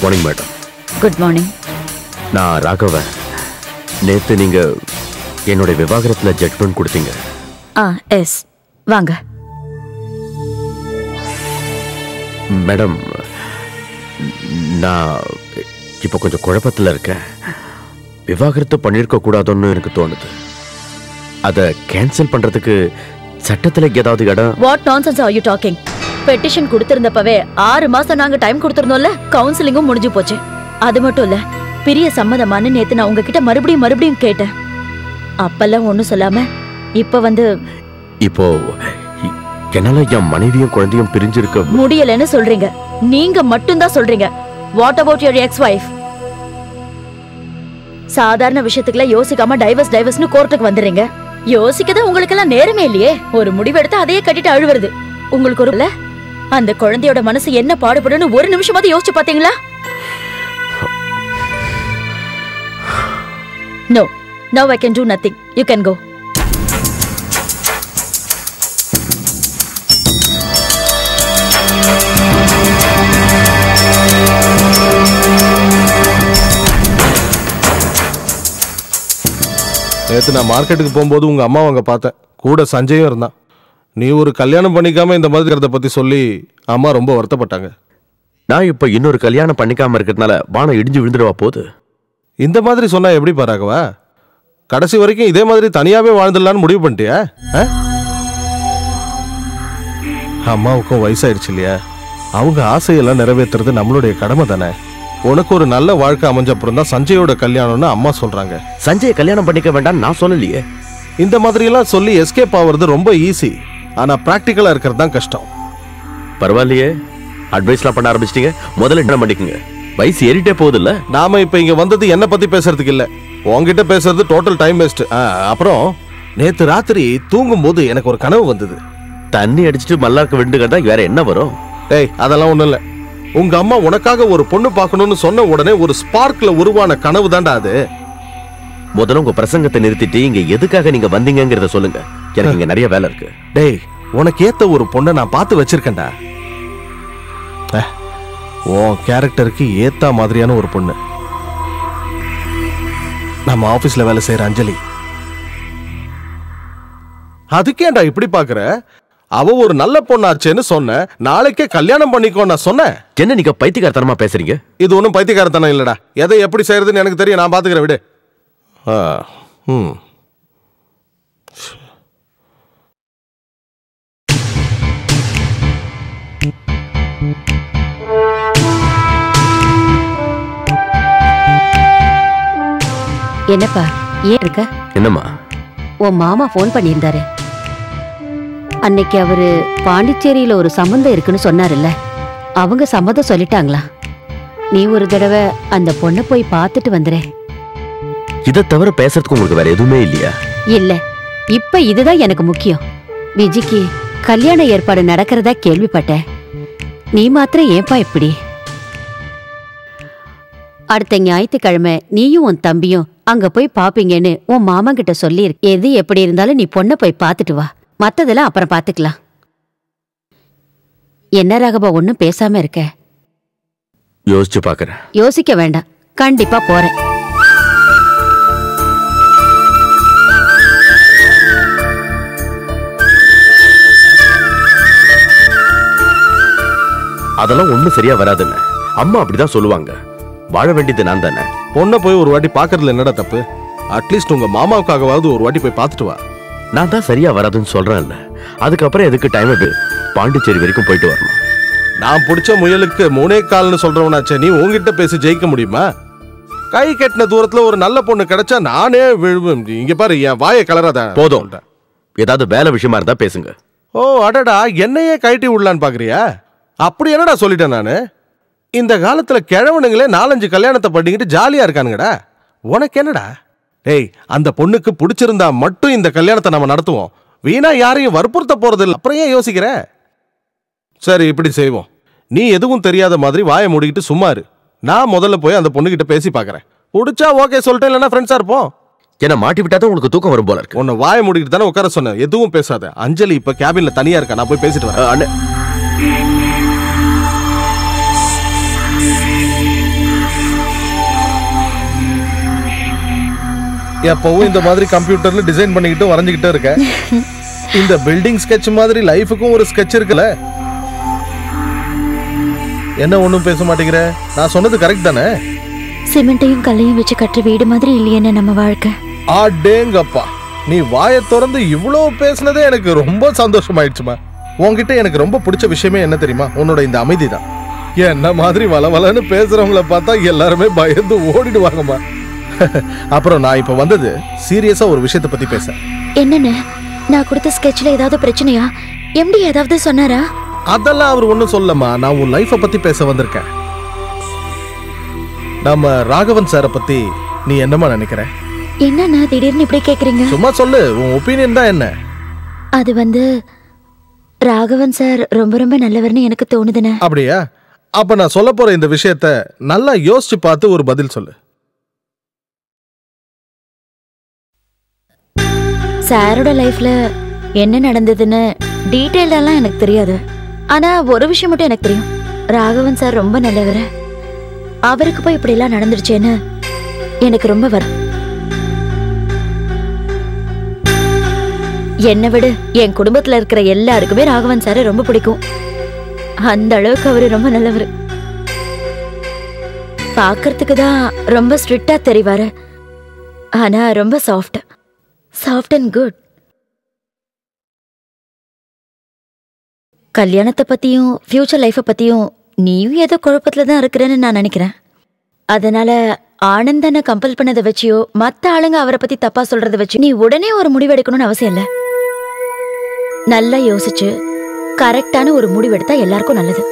Morning madam. Good morning. நான் ராகவன். நேத்து நீங்க என்னோட விவாகரத்துல ஜட்மெண்ட் கொடுத்தீங்க. எஸ், வாங்க. மேடம், நான் இப்போ கொஞ்சம் குழப்பத்தில் இருக்கேன். விவாகரத்து பண்ணியிருக்க கூடாதுன்னு எனக்கு தோணுது. அதை கேன்சல் பண்றதுக்கு சட்டத்தில் ஏதாவது இடம்? What nonsense are you talking? Petition கொடுத்திருந்தப்பவே 6 மாசம் நாங்க டைம் கொடுத்திருந்தோம்ல. கவுன்சிலிங்கும் முடிஞ்சு போச்சு. அது மட்டும் இல்ல, பிரிய சம்மதமான நேத்து நான் உங்ககிட்ட மறுபடியும் கேட்டேன். அப்பெல்லாம் ஒண்ணும் சொல்லாம இப்ப வந்து இப்போ என்னால என் மனைவியும் குழந்தையும் பிரிஞ்சிருக்க முடியலன்னு சொல்றீங்க. நீங்க மட்டும்தான் சொல்றீங்க. What about your X wife? சாதாரண விஷயத்துக்குள்ள யோசிக்காம டைவர்ஸ்னு கோர்ட்டுக்கு வந்துறீங்க. யோசிக்கதான் உங்களுக்கு எல்லாம் நேரமே இல்லையே. ஒரு முடிவு எடுத்து அதையே கட்டிட்டு அழுவுறது உங்களுக்கு ஒரு அந்த குழந்தையோட மனசு என்ன பாடுபடுன்னு ஒரு நிமிஷமாவது யோசிச்சு பாத்தீங்களா? No, now I can do nothing. You can go. நேற்று நான் மார்க்கெட்டுக்கு போகும்போது உங்கள் அம்மாவை அங்கே பார்த்தேன். கூட சஞ்சயும் இருந்தான். நீ ஒரு கல்யாணம் பண்ணிக்காம இந்த மாதிரி இருக்கிறத பற்றி சொல்லி அம்மா ரொம்ப வருத்தப்பட்டாங்க. நான் இப்போ இன்னொரு கல்யாணம் பண்ணிக்காம இருக்கிறதுனால வானம் இடிஞ்சு விழுந்துடுவா போகுது. இந்த மாதிரி சொன்னால் எப்படி பாராகவா? கடைசி வரைக்கும் இதே மாதிரி தனியாகவே வாழ்ந்துடலான்னு முடிவு பண்ணிட்டியா? அம்மாவுக்கும் வயசாயிடுச்சு இல்லையா? அவங்க ஆசையெல்லாம் நிறைவேற்றுறது நம்மளுடைய கடமை தானே. உனக்கு ஒரு நல்ல வாழ்க்கை அமைஞ்ச அப்புறம் தான் சஞ்சயோட கல்யாணம்னு அம்மா சொல்றாங்க. சஞ்சயை கல்யாணம் பண்ணிக்க வேண்டாம் நான் சொல்லலையே. இந்த மாதிரி எல்லாம் சொல்லி எஸ்கேப் ஆகுறது ரொம்ப ஈஸி. ஆனா பிராக்டிக்கலா இருக்கிறது தான் கஷ்டம். பரவாயில்லையே, அட்வைஸ்லாம் பண்ண ஆரம்பிச்சிட்டீங்க. முதல்ல என்ன பண்ணிக்கங்க, வயசு ஏறிட்டே போகுது இல்ல. நாம இப்ப இங்க வந்தது என்ன பத்தி பேசுறதுக்கு இல்ல, உங்ககிட்ட பேசுறது டோட்டல் டைம் வேஸ்ட். அப்புறம் நேத்து ராத்திரி தூங்கும் போது எனக்கு ஒரு கனவு வந்தது. தண்ணி அடிச்சுட்டு மல்லாக்க விண்டுகிறதா வேற என்ன வரும்? டேய், அதெல்லாம் ஒண்ணும் இல்ல. உங்க அம்மா உனக்காக ஒரு பொண்ணு பார்க்கணும்னு சொன்ன உடனே ஒரு ஸ்பார்க்ல உருவான கனவு தான்டா அது. முதல்ல உங்க பிரசங்கத்தை நிறுத்திட்டு இங்க எதுக்காக நீங்க வந்தீங்கங்கறத சொல்லுங்க. எனக்கு இங்க நிறைய வேலை இருக்கு. டேய், உனக்கு ஏத்த ஒரு பொண்ணை நான் பார்த்து வச்சிருக்கேன்டா. உன் கேரக்டருக்கு ஏத்த மாதிரியான ஒரு பொண்ணு. நம்ம ஆபீஸ்ல வேலை செய்யற அஞ்சலி. அதுக்கேண்டா இப்படி பாக்குற? அவ ஒரு நல்ல பொண்ணாச்சேன்னு சொன்ன. நாளைக்கே கல்யாணம் பண்ணிக்கோ நான் சொன்னேன். என்ன நீங்க பைத்தியக்காரத்தனமா பேசுறீங்க? இது ஒன்றும் பைத்தியக்காரத்தனம் இல்லடா. எதை எப்படி செய்யறதுன்னு எனக்கு தெரியும். நான் பாத்துக்கிறேன், விடு. என்னப்பா ஏன் இருக்க? என்னம்மா? உன் மாமா போன் பண்ணியிருந்தாரு. அன்னைக்கு அவரு பாண்டிச்சேரியில ஒரு சம்பந்தம் இருக்குன்னு சொன்னாருல்ல, அவங்க சம்மதம் சொல்லிட்டாங்களா? நீ ஒரு தடவை அந்த பொண்ணை போய் பார்த்துட்டு வந்துரு. இதை தவிர பேசுறதுக்கு உங்களுக்கு வேற எதுவுமே இல்லையா? இல்ல, இப்ப இதுதான் எனக்கு முக்கியம். விஜிக்கு கல்யாண ஏற்பாடு நடக்கிறதா கேள்விப்பட்டேன். நீ மாத்திரம் ஏன்பா இப்படி? அடுத்த ஞாயிற்றுக்கிழமை நீயும் உன் தம்பியும் அங்க போய் பாப்பீங்கன்னு உன் மாமா கிட்ட சொல்லி எது எப்படி இருந்தாலும் நீ பொண்ணை போய் பார்த்துட்டு வா. மத்ததெல்லாம் அப்புறம் பாத்துக்கலாம். என்ன ராகவா ஒன்னும் பேசாம இருக்க? யோசிச்சு பாக்குறேன். யோசிக்க வேண்டாம், கண்டிப்பா போறேன். அதெல்லாம் ஒண்ணும் சரியா வராதுன்னு அம்மா அப்படிதான் சொல்லுவாங்க. வாழ வேண்டியது நான் தானே. பொண்ணை போய் ஒரு வாட்டி பாக்குறதுல என்னடா தப்பு? அட்லீஸ்ட் உங்க மாமாவுக்காகவாவது ஒரு வாட்டி போய் பார்த்துட்டு வா. நான் தான் சரியா வராதுன்னு சொல்றேன்ல. அதுக்கப்புறம் எதுக்கு டைம் எடு? பாண்டிச்சேரி வரைக்கும் போயிட்டு வரணும். நான் பிடிச்ச முயலுக்கு 3 கால்னு சொல்றவனாச்சே நீ உங்ககிட்ட பேசி ஜெயிக்க முடியுமா? கை கட்டின தூரத்துல ஒரு நல்ல பொண்ணு கிடைச்சா நானே விழுவேன். இங்க பாரு, என் வாயை கலராத. போதும், ஏதாவது வேலை விஷயமா இருந்தா பேசுங்க. ஓ அடடா, என்னையே கழட்டி விடலான்னு பாக்குறியா? அப்படி என்னடா சொல்லிட்டேன் நானு? இந்த காலத்துல கிழவனுங்களே 4-5 கல்யாணத்தை பண்ணிக்கிட்டு ஜாலியா இருக்கானுங்கடா. உனக்கு என்னடா? ஏய், அந்த பொண்ணுக்கு பிடிச்சிருந்தா மட்டும் இந்த கல்யாணத்தை நம்ம நடத்துவோம். வீணா யாரையும் வற்புறுத்த போறது இல்லை. அப்புறம் ஏன் யோசிக்கிற? சரி, இப்படி செய்வோம். நீ எதுவும் தெரியாத மாதிரி வாயை மூடிக்கிட்டு சும்மா இரு. நான் முதல்ல போய் அந்த பொண்ணுகிட்ட பேசி பாக்குறேன். பிடிச்சா ஓகே சொல்லிட்டேன், இல்லைன்னா ஃப்ரெண்ட்ஸா இருப்போம். என்ன மாட்டி விட்டாதான் உங்களுக்கு தூக்கம் வரும் போல இருக்கு. உன்னை வாயை மூடிக்கிட்டு தானே உட்கார சொன்னேன். எதுவும் பேசாத. அஞ்சலி இப்ப கேபின்ல தனியா இருக்கா, நான் போய் பேசிட்டு வரேன். எப்பவும் இந்த மாதிரி கம்ப்யூட்டர்ல டிசைன் பண்ணிக்கிட்டு வரைஞ்சுக்கிட்டு இருக்க. இந்த பில்டிங் ஸ்கெட்ச் மாதிரி லைஃபுக்கும் ஒரு ஸ்கெட்ச் இருக்குல்ல. என்ன ஒண்ணும் பேச மாட்டேங்கிற? நான் சொன்னது கரெக்ட் தானே? சிமெண்ட்டையும் கல்லையும் வச்சு கட்டுற வீடு மாதிரி இல்லையேன்னு நம்ம வாழ்க்கை. ஆடேங்கப்பா, நீ வாயை திறந்து இவ்வளோ பேசுனதே எனக்கு ரொம்ப சந்தோஷமாயிடுச்சுமா. உன்கிட்ட எனக்கு ரொம்ப பிடிச்ச விஷயமே என்ன தெரியுமா? உன்னோட இந்த அமைதி தான். என்ன மாதிரி வளவலன்னு பேசுறவங்கள பார்த்தா எல்லாருமே பயந்து ஓடிடுவாங்கம்மா. அப்புறம் நான் இப்ப வந்தது சீரியஸா ஒரு விஷயத்தை பத்தி பேச. என்னன்னு? நான் கொடுத்த ஸ்கெட்ச்ல ஏதாவது பிரச்சனையா? எம்டி ஏதாவது சொன்னாரா? அதெல்லாம் அவர் ஒன்னும் சொல்லமா. நான் உன் லைஃப பத்தி பேச வந்திருக்கேன். நம்ம ராகவன் சாரை பத்தி நீ என்னமா நினைக்கிற? என்னன்னா திடீர்னு இப்படி கேக்குறீங்க? சும்மா சொல்லு, உன் ஒப்பீனியன் தான் என்ன? அது ராகவன் சார் ரொம்ப ரொம்ப நல்லவர்னு எனக்கு தோணுதுண்ணே. அப்படியா? அப்ப நான் சொல்ல போற இந்த விஷயத்த நல்லா யோசிச்சு பார்த்து ஒரு பதில் சொல்லு. சாரோட லைஃப்ல என்ன நடந்ததுன்னு டீட்டெயிலெல்லாம் எனக்கு தெரியாது. ஆனா ஒரு விஷயம் மட்டும் எனக்கு தெரியும். ராகவன் சார் ரொம்ப நல்லவர். அவருக்கு போய் இப்படி எல்லாம் நடந்துருச்சேன்னு எனக்கு ரொம்ப வரும். என்னை விட என் குடும்பத்துல இருக்கிற எல்லாருக்குமே ராகவன் சாரை ரொம்ப பிடிக்கும். அந்த அளவுக்கு அவரு ரொம்ப நல்லவர். பாக்கிறதுக்கு தான் ரொம்ப ஸ்ட்ரிக்டா தெரிவாரு. ஆனா ரொம்ப சாஃப்ட் அண்ட் குட். கல்யாணத்தை பத்தியும் ஃபியூச்சர் லைஃப பத்தியும் நீயும் ஏதோ குழப்பத்துல தான் இருக்கிறேன்னு நான் நினைக்கிறேன். அதனால ஆனந்தனை கம்பல் பண்ணதை வச்சியோ மத்த ஆளுங்க அவரை பத்தி தப்பா சொல்றதை வச்சு நீ உடனே ஒரு முடிவு எடுக்கணும்னு அவசியம் இல்லை. நல்லா யோசிச்சு கரெக்டான ஒரு முடிவு எடுத்தா எல்லாருக்கும் நல்லது.